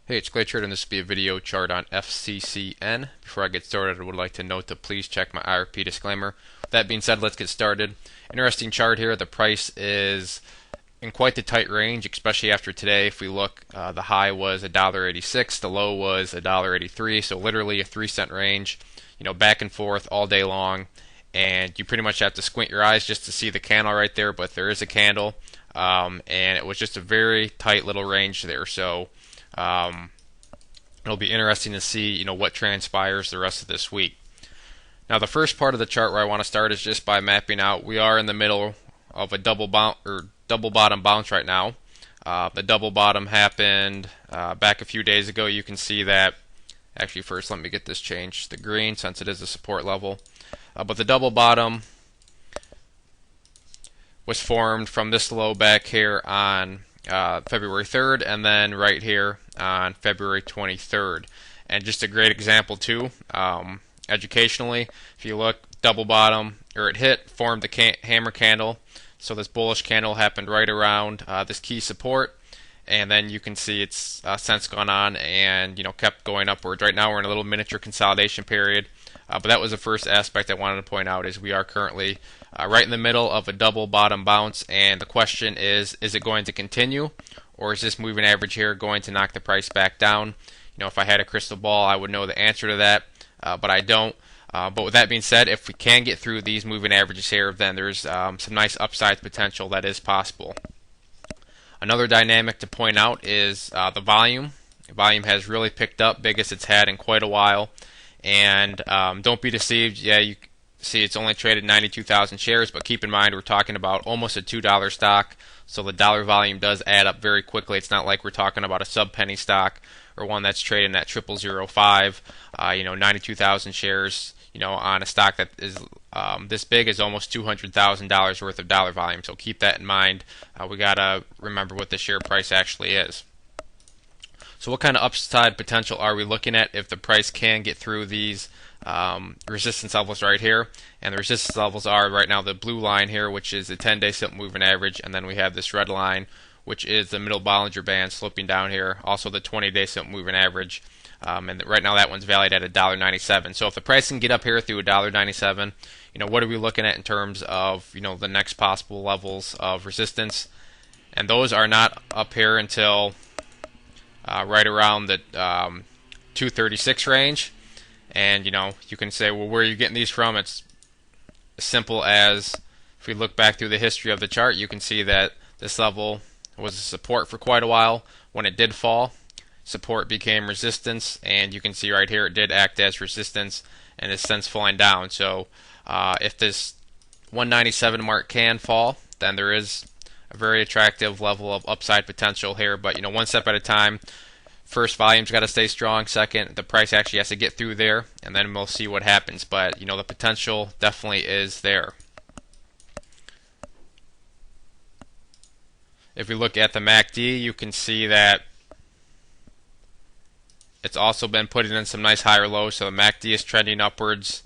Hey, it's Glacier, and this will be a video chart on FCCN. Before I get started, I would like to note to please check my IRP disclaimer. With that being said, let's get started. Interesting chart here. The price is in quite the tight range, especially after today. If we look, the high was $1.86, the low was $1.83, so literally a 3-cent range, back and forth all day long. And you pretty much have to squint your eyes just to see the candle right there, but there is a candle, and it was just a very tight little range there. So it'll be interesting to see, what transpires the rest of this week. Now, the first part of the chart where I want to start is just by mapping out. We are in the middle of a double bottom bounce right now. The double bottom happened back a few days ago. You can see that. Actually, first let me get this changed to green since it is a support level. But the double bottom was formed from this low back here on February 3rd, and then right here on February 23rd. And just a great example too, educationally, if you look, double bottom, or it hit, formed the hammer candle. So this bullish candle happened right around this key support, and then you can see it's since gone on and kept going upwards. Right now we're in a little miniature consolidation period. But that was the first aspect I wanted to point out, is we are currently right in the middle of a double bottom bounce, and the question is it going to continue, or is this moving average here going to knock the price back down? If I had a crystal ball, I would know the answer to that, but I don't. But with that being said, if we can get through these moving averages here, then there's some nice upside potential that is possible. Another dynamic to point out is the volume. The volume has really picked up, biggest it's had in quite a while. And don't be deceived. Yeah, you see it's only traded 92,000 shares, but keep in mind we're talking about almost a $2 stock, so the dollar volume does add up very quickly. It's not like we're talking about a sub-penny stock or one that's trading at 0005. 92,000 shares, on a stock that is this big is almost $200,000 worth of dollar volume. So keep that in mind. We gotta remember what the share price actually is. So what kind of upside potential are we looking at if the price can get through these resistance levels right here? And the resistance levels are right now the blue line here, which is the 10-day simple moving average, and then we have this red line, which is the middle Bollinger Band sloping down here, also the 20-day simple moving average. And right now that one's valued at $1.97. So if the price can get up here through $1.97, what are we looking at in terms of the next possible levels of resistance? And those are not up here until right around the 236 range. And you can say, well, where are you getting these from? It's as simple as, if we look back through the history of the chart, you can see that this level was a support for quite a while. When it did fall, support became resistance, and you can see right here it did act as resistance and is since falling down. So if this 197 mark can fall, then there is a very attractive level of upside potential here, but one step at a time. First, volume's got to stay strong. Second, the price actually has to get through there, and then we'll see what happens. But the potential definitely is there. If we look at the MACD, you can see that it's also been putting in some nice higher lows, so the MACD is trending upwards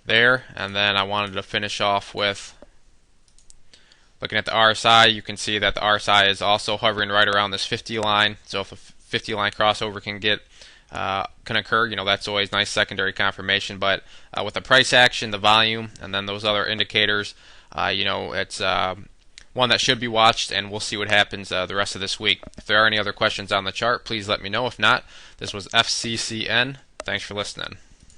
there. And then I wanted to finish off with looking at the RSI. You can see that the RSI is also hovering right around this 50 line. So if a 50 line crossover can occur, that's always nice secondary confirmation. But with the price action, the volume, and then those other indicators, it's one that should be watched, and we'll see what happens the rest of this week. If there are any other questions on the chart, please let me know. If not, this was FCCN. Thanks for listening.